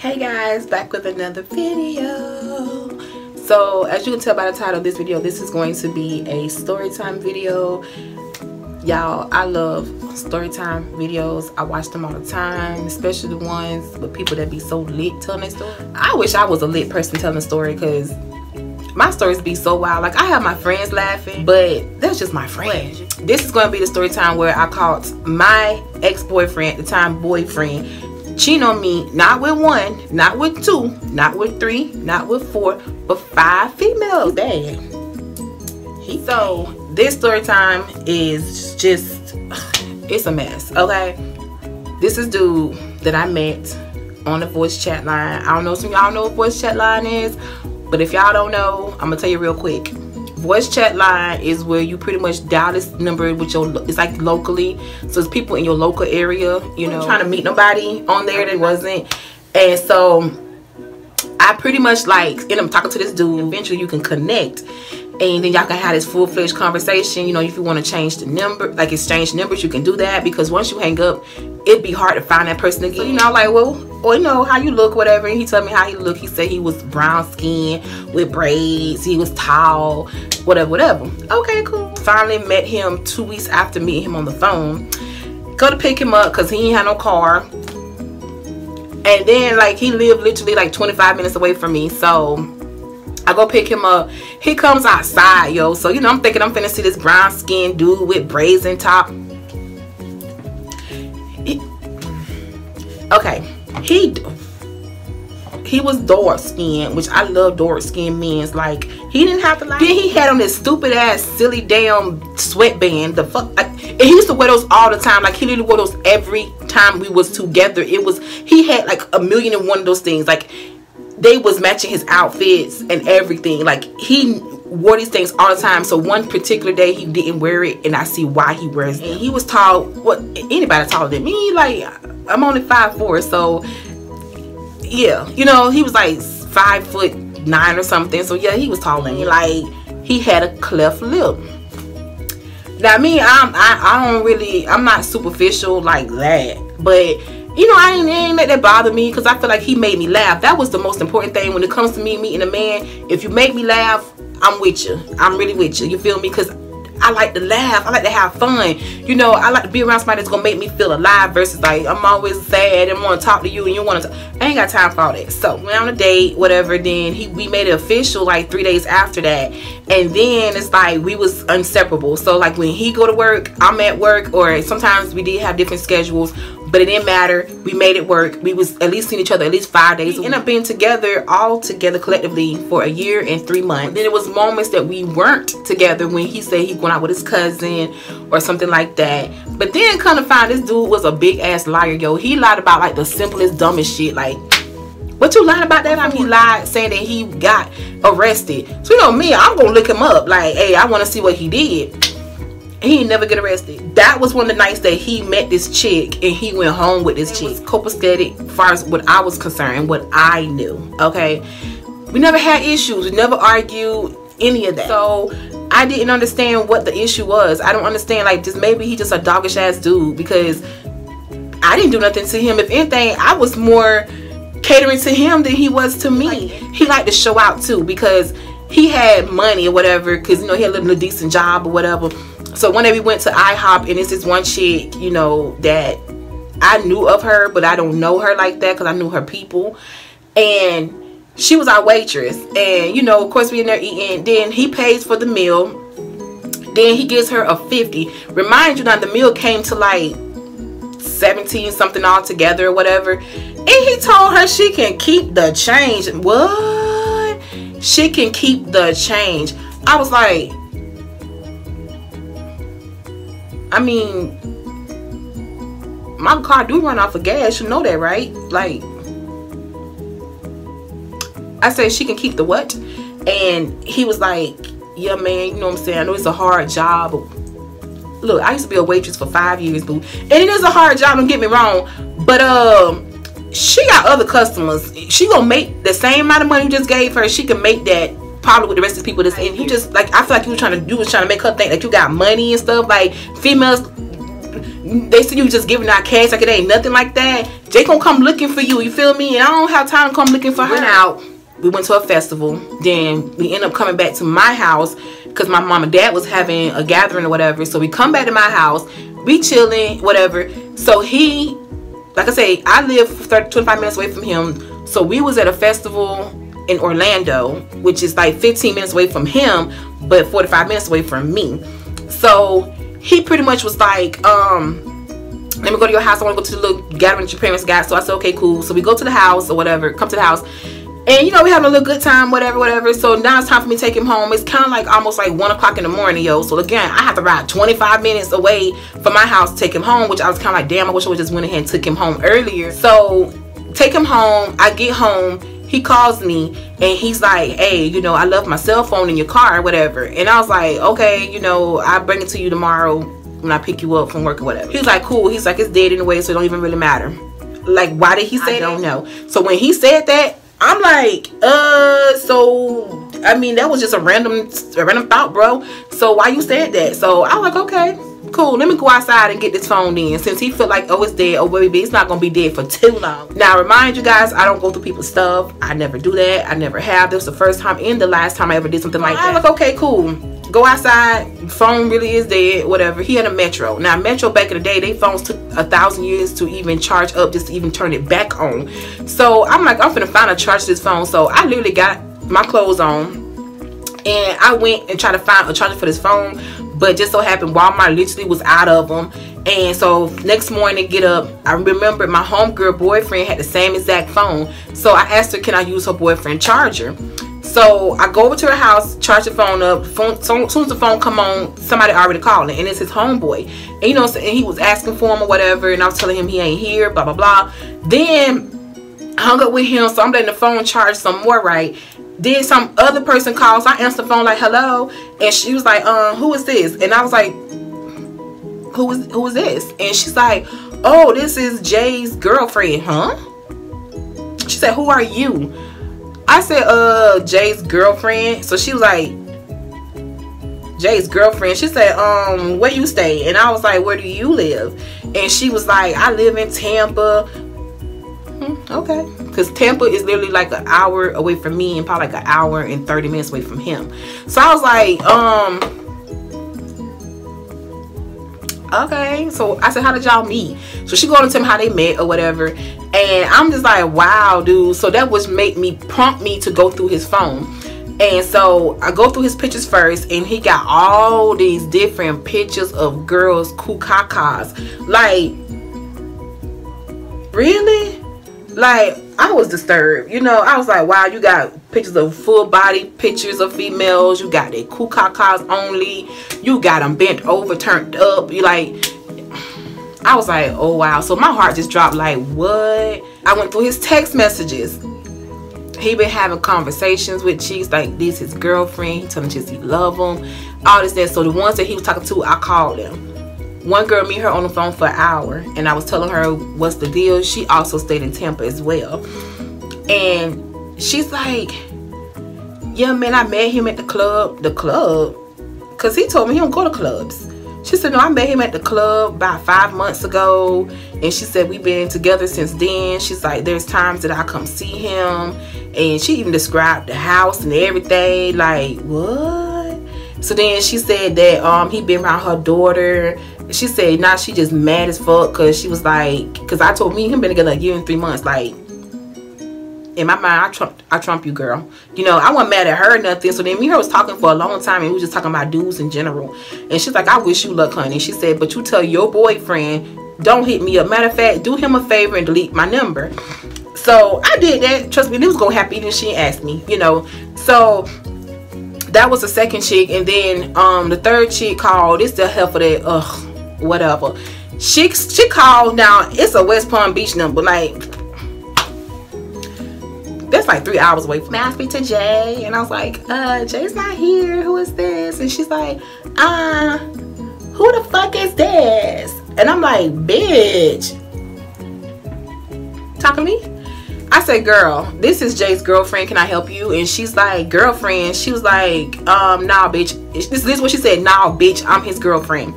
Hey guys, back with another video. So as you can tell by the title of this video, this is going to be a story time video. Y'all, I love story time videos. I watch them all the time, especially the ones with people that be so lit telling their story. I wish I was a lit person telling a story, because my stories be so wild. Like, I have my friends laughing, but that's just my friend. This is going to be the story time where I caught my ex-boyfriend, at the time boyfriend, cheating on me, not with one, not with two, not with three, not with four, but 5 females. Bad. So this story time is just, it's a mess. Okay, this is dude that I met on the voice chat line. I don't know if some of y'all know what voice chat line is, but if y'all don't know, I'm gonna tell you real quick. Voice chat line is where you pretty much dial this number with your, it's like locally, so it's people in your local area, you know. Trying to meet nobody on there that wasn't. And so I pretty much like end up talking to this dude. Eventually you can connect, and then y'all can have this full-fledged conversation. You know, if you want to change the number, like exchange numbers, you can do that, because once you hang up, it'd be hard to find that person again. So, you know, like, well, you know, how you look, whatever. And he told me how he looked. He said he was brown skin with braids. He was tall, whatever. Okay, cool. Finally met him 2 weeks after meeting him on the phone. Go to pick him up because he ain't had no car. And then, like, he lived literally like 25 minutes away from me. So I go pick him up. He comes outside, yo. So, you know, I'm thinking I'm finna see this brown skinned dude with braids and top. He was dark skinned, which I love dark skinned men. Like, he didn't have to like. Then he had on this stupid ass silly damn sweatband. The fuck, and he used to wear those all the time. Like, he literally wore those every time we was together. He had like 1,000,001 of those things. Like, they was matching his outfits and everything. Like, he wore these things all the time. So one particular day he didn't wear it, and I see why he wears it. And he was tall. What, anybody taller than me? Like, I'm only 5'4", so yeah, you know, he was like 5'9" or something. So yeah, he was taller than me. Like, he had a cleft lip. Now me, I'm not superficial like that, but you know, I ain't let that bother me, because I feel like he made me laugh. That was the most important thing when it comes to me meeting a man. If you make me laugh, I'm with you. I'm really with you. You feel me? Because I like to laugh. I like to have fun. You know, I like to be around somebody that's gonna make me feel alive, versus like I'm always sad and want to talk to you and you want to. I ain't got time for all that. So we went on a date, whatever. Then we made it official like 3 days after that, and then it's like we was inseparable. So like when he go to work, I'm at work, or sometimes we did have different schedules. But it didn't matter. We made it work. We was at least seeing each other at least 5 days. We ended up being together, all together collectively, for 1 year and 3 months. Then it was moments that we weren't together, when he said he went out with his cousin or something like that. But then kind of find this dude was a big ass liar, yo. He lied about like the simplest, dumbest shit. Like, what you lying about that time? He lied saying that he got arrested. So you know me, I'm gonna look him up. Like, hey, I want to see what he did. He ain't never get arrested. That was one of the nights that he met this chick and he went home with this chick. Copacetic as far as what I was concerned, what I knew. Okay, we never had issues. We never argued any of that. So I didn't understand what the issue was. I don't understand. Like, just maybe he just a doggish ass dude, because I didn't do nothing to him. If anything, I was more catering to him than he was to me. He liked to show out too, because he had money or whatever, because you know he had a little decent job or whatever. So one day we went to IHOP, and it's this one chick, you know, that I knew of her, but I don't know her like that because I knew her people. And she was our waitress. And, you know, of course we in there eating. Then he pays for the meal. Then he gives her a 50. Remind you now, the meal came to like 17 something altogether or whatever. And he told her she can keep the change. What? She can keep the change. I was like, I mean, my car do run off of gas. You know that, right? Like, I said she can keep the what? And he was like, yeah, man, you know what I'm saying? I know it's a hard job. Look, I used to be a waitress for 5 years, boo. And it is a hard job, don't get me wrong. But she got other customers. She gonna make the same amount of money you just gave her. She can make that probably with the rest of the people that's in here. Just like, I feel like you was trying to make her think that you got money and stuff. Like, females, they see you just giving out cash like it ain't nothing like that, Jay gonna come looking for you. You feel me? And I don't have time to come looking for her. Went out. We went to a festival. Then we ended up coming back to my house because my mom and dad was having a gathering or whatever. So we come back to my house. We chilling, whatever. So he, like I say, I live 25 minutes away from him. So we was at a festival in Orlando, which is like 15 minutes away from him, but 45 minutes away from me. So he pretty much was like, let me go to your house. I want to go to the little gathering that your parents got. So I said, okay, cool. So we go to the house or whatever, come to the house. And, you know, we having a little good time, whatever. So now it's time for me to take him home. It's kind of like almost like 1 o'clock in the morning, yo. So again, I have to ride 25 minutes away from my house to take him home, which I was kind of like, damn, I wish I would just went ahead and took him home earlier. So take him home. I get home. He calls me and he's like, hey, you know, I left my cell phone in your car or whatever. And I was like, okay, you know, I'll bring it to you tomorrow when I pick you up from work or whatever. He was like, cool. He's like, it's dead anyway, so it don't even really matter. Like, why did he say that? I don't know. So when he said that, I'm like, so I mean, that was just a random thought, bro. So why you said that? So I was like, okay, cool, let me go outside and get this phone in, since he felt like, oh, it's dead. Oh, baby, it's not gonna be dead for too long. Now, remind you guys, I don't go through people's stuff. I never do that. I never have. This was the first time and the last time I ever did something like that. I was like, okay, cool, go outside, phone really is dead, whatever. He had a Metro. Now, Metro back in the day, they phones took 1,000 years to even charge up, just to even turn it back on. So I'm like, I'm finna find a charge to this phone. So I literally got my clothes on and I went and tried to find a charger for this phone, but just so happened Walmart literally was out of them. And so next morning, get up, I remember my homegirl boyfriend had the same exact phone. So I asked her, can I use her boyfriend charger? So I go over to her house, charge the phone up. So as soon as the phone come on, somebody already calling, and it's his homeboy. And you know, and he was asking for him or whatever, and I was telling him he ain't here, blah blah blah. Then I hung up with him, so I'm letting the phone charge some more, right? Then some other person calls. I answer the phone like, hello, and she was like, who is this? And I was like, who is this? And she's like, oh, this is Jay's girlfriend. Huh? She said, who are you? I said, Jay's girlfriend. So she was like, Jay's girlfriend. She said, where you stay? And I was like, where do you live? And she was like, I live in Tampa. Okay, because Tampa is literally like an hour away from me and probably like an hour and 30 minutes away from him. So I was like, okay. So I said, how did y'all meet? So she go on to tell me how they met or whatever. And I'm just like, wow, dude. So that was prompt me to go through his phone. And so I go through his pictures first, and he got all these different pictures of girls, kukakas. Like, really? Like, I was disturbed. You know, I was like, wow, you got pictures of full body pictures of females. You got the kukakas only. You got them bent over, turned up. You like, I was like, oh wow. So my heart just dropped. Like, what? I went through his text messages. He been having conversations with chicks like this, his girlfriend. He telling chicks he love them, all this, that. So the ones that he was talking to, I called them. One girl, me and her on the phone for an hour, and I was telling her what's the deal. She also stayed in Tampa as well. And she's like, yeah, man, I met him at the club. The club? Because he told me he don't go to clubs. She said, no, I met him at the club about 5 months ago. And she said, we've been together since then. She's like, there's times that I come see him. And she even described the house and everything. Like, what? So then she said that he been around her daughter. She said, nah, she just mad as fuck. Because she was like, because I told me and him been together a year and 3 months. Like, in my mind, I trump you, girl. You know, I wasn't mad at her or nothing. So then me and her was talking for a long time, and we was just talking about dudes in general. And she's like, I wish you luck, honey. She said, but you tell your boyfriend, don't hit me up. Matter of fact, do him a favor and delete my number. So I did that. Trust me, it was gonna happen even if she asked me, you know. So that was the second chick. And then the third chick called. It's the hell for that, whatever. She called. Now it's a West Palm Beach number. Like, that's like 3 hours away from me. I speak to Jay, and I was like, Jay's not here. Who is this? And she's like, who the fuck is this? And I'm like, bitch, talking to me? I said, girl, this is Jay's girlfriend. Can I help you? And she's like, girlfriend? She was like, nah, bitch. This is what she said. Nah, bitch, I'm his girlfriend.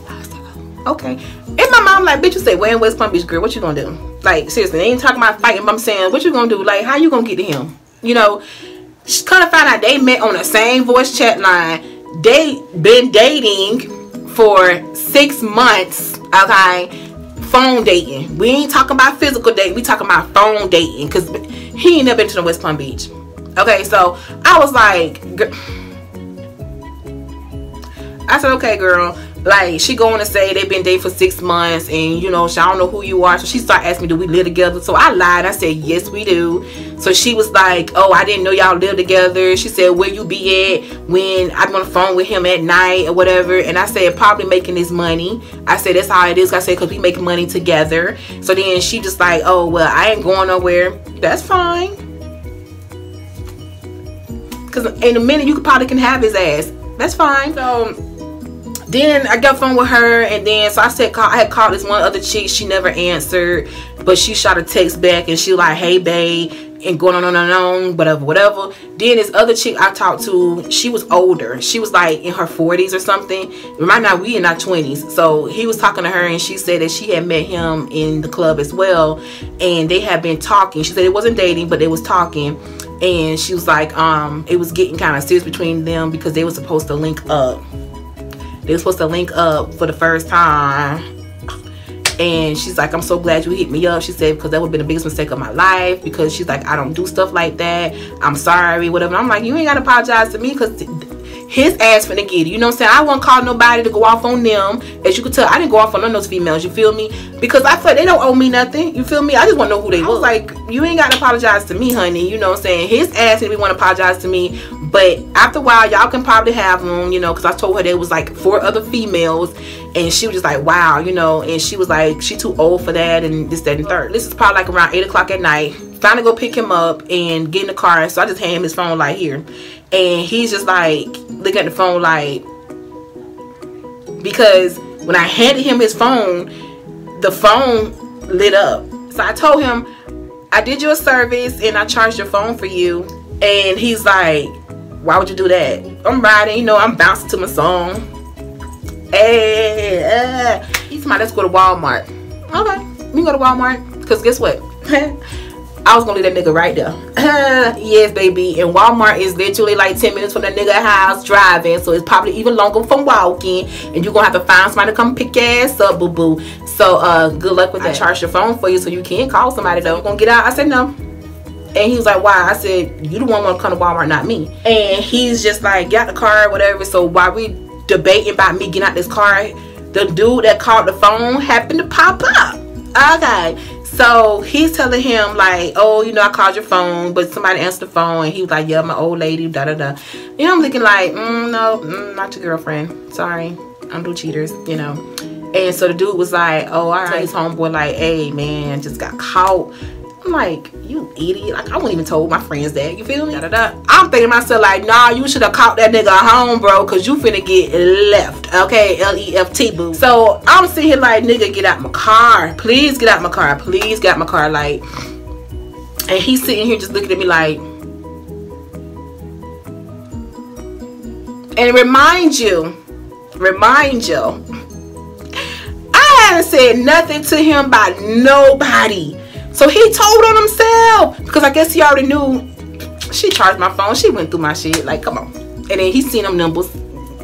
I was like, oh. Okay. In my mind, like, bitch, you say, where in West Palm Beach, girl, what you gonna do? Like, seriously, they ain't talking about fighting, but I'm saying, what you gonna do? Like, how you gonna get to him? You know, kind of find out they met on the same voice chat line. They been dating for 6 months, okay? Phone dating. We ain't talking about physical dating. We talking about phone dating, because he ain't never been to the West Palm Beach. Okay, so I was like, I said, okay, girl. Like, she going to say they've been dating for 6 months, and you know, she don't know who you are. So she started asking me, do we live together? So I lied. I said, yes, we do. So she was like, oh, I didn't know y'all live together. She said, where you be at when I'm on the phone with him at night or whatever? And I said, probably making his money. I said, that's how it is. I said, because we make money together. So then she just like, oh, well, I ain't going nowhere. That's fine. Because in a minute, you probably can have his ass. That's fine. So then I got phone with her, and then so I said, I had called this one other chick. She never answered, but she shot a text back, and she was like, hey babe, and going on and on, whatever. Then this other chick I talked to, she was older. She was like in her 40s or something. Right now we in our 20s. So he was talking to her, and she said that she had met him in the club as well, and they had been talking. She said it wasn't dating, but they was talking. And she was like, it was getting kind of serious between them because they were supposed to link up. They were supposed to link up for the first time. And she's like, I'm so glad you hit me up. She said, because that would have been the biggest mistake of my life. Because she's like, I don't do stuff like that. I'm sorry, whatever. And I'm like, you ain't got to apologize to me, because his ass finna get it. You know what I'm saying? I won't call nobody to go off on them. As you can tell, I didn't go off on none of those females. You feel me? Because I feel like they don't owe me nothing. You feel me? I just want to know who they was. Like, you ain't got to apologize to me, honey. You know what I'm saying? His ass didn't want to apologize to me. But after a while, y'all can probably have them, you know, because I told her there was like 4 other females. And she was just like, wow, you know. And she was like, she too old for that, and this, that, and third. This is probably like around 8 o'clock at night. Trying to go pick him up and get in the car. So I just hand him his phone like, here. And he's just like looking at the phone like, because when I handed him his phone, the phone lit up. So I told him, I did you a service and I charged your phone for you. And he's like, why would you do that? I'm riding, you know, I'm bouncing to my song. Hey, he's somebody, let's go to Walmart. Okay, we can go to Walmart, because guess what? I was gonna leave that nigga right there. Yes, baby. And Walmart is literally like 10 minutes from that nigga house driving. So it's probably even longer from walking. And you're gonna have to find somebody to come pick your ass up, boo-boo. So good luck with that. I charged your phone for you so you can call somebody though. You gonna get out? I said no. And he was like, why? I said, you the one want to come to Walmart, not me. And he's just like, got the car, whatever. So while we debating about me getting out this car, the dude that called the phone happened to pop up. Okay. So he's telling him like, oh, you know, I called your phone, but somebody answered the phone, and he was like, yeah, my old lady, da da da. You know, I'm thinking like, no, not your girlfriend. Sorry, I don't do cheaters, you know. And so the dude was like, oh, all right. His homeboy like, hey man, just got caught. I'm like, you idiot. Like, I wouldn't even told my friends that. You feel me? Da, da, da. I'm thinking to myself like, nah, you should have caught that nigga home, bro, because you finna get left. Okay, L-E-F-T, boo. So I'm sitting here like, nigga, get out my car. Please get out my car. Please get out my car. Like, and he's sitting here just looking at me like, and remind you, I haven't said nothing to him about nobody. So he told on himself, because I guess he already knew. She charged my phone. She went through my shit. Like, come on. And then he seen them numbers,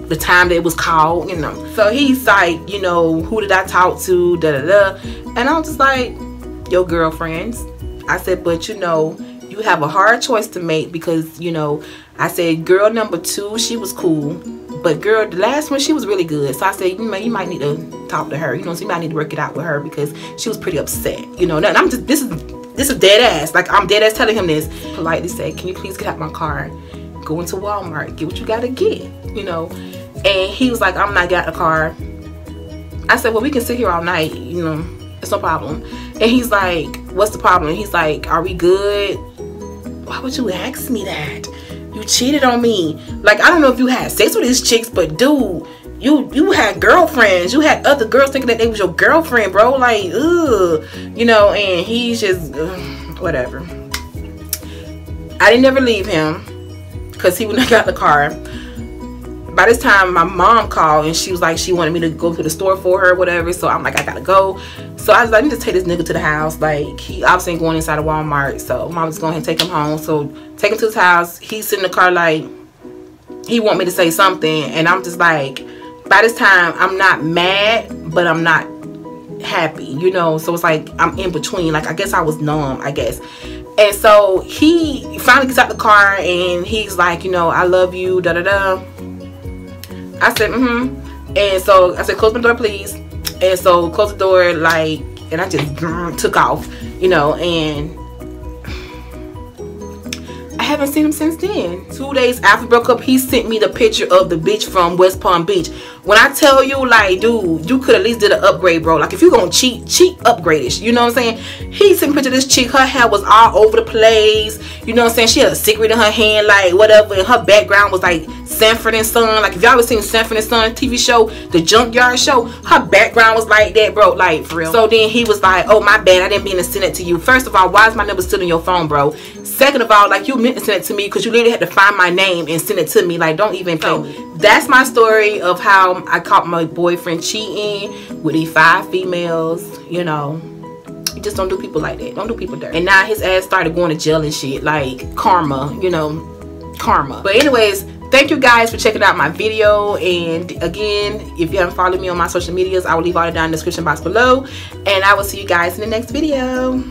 the time that it was called, you know. So he's like, you know, who did I talk to? Da da da. And I'm just like, your girlfriends. I said, but you know, you have a hard choice to make, because, you know, I said, girl number 2, she was cool. But girl, the last one, she was really good. So I said, you know, you might need to talk to her. You know, so you might need to work it out with her, because she was pretty upset. You know, and I'm just, this is dead ass. Like, I'm dead ass telling him this. Politely say, can you please get out my car? Go into Walmart, get what you gotta get. You know, and he was like, I'm not getting out the car. I said, well, we can sit here all night. You know, it's no problem. And he's like, what's the problem? He's like, are we good? Why would you ask me that? You cheated on me. Like, I don't know if you had sex with these chicks, but dude, you had girlfriends. You had other girls thinking that they was your girlfriend, bro. Like, ugh. You know, and he's just, whatever. I didn't never leave him, because he wouldn't have got the car. About by this time my mom called and she was like, she wanted me to go to the store for her or whatever. So I'm like, I gotta go. So I was like, I need to take this nigga to the house. Like, he obviously ain't going inside of Walmart. So mom's going to take him home. So take him to his house. He's sitting in the car like, he want me to say something. And I'm just like, by this time, I'm not mad, but I'm not happy, you know. So it's like, I'm in between. Like, I guess I was numb, I guess. And so he finally gets out the car and he's like, you know, I love you, da da da. I said, and so I said, close my door, please. And so close the door, like, and I just took off, you know. And I haven't seen him since then. 2 days after we broke up, he sent me the picture of the bitch from West Palm Beach. When I tell you, like, dude, you could at least did an upgrade, bro. Like, if you're gonna cheat upgrade-ish. You know what I'm saying? He sent me a picture of this chick. Her hair was all over the place. You know what I'm saying? She had a cigarette in her hand, like, whatever. And her background was, like, Sanford and Son. Like, if y'all ever seen Sanford and Son TV show, the Junkyard Show, her background was like that, bro. Like, for real. So then he was like, oh, my bad. I didn't mean to send it to you. First of all, why is my number still in your phone, bro? Second of all, like, you meant to send it to me because you literally had to find my name and send it to me. Like, don't even play. That's my story of how I caught my boyfriend cheating with these 5 females. You know, you just don't do people like that. Don't do people dirty. And now his ass started going to jail and shit. Like, karma, you know, karma. But anyways, thank you guys for checking out my video. And again, if you haven't followed me on my social medias, I will leave all it down in the description box below. And I will see you guys in the next video.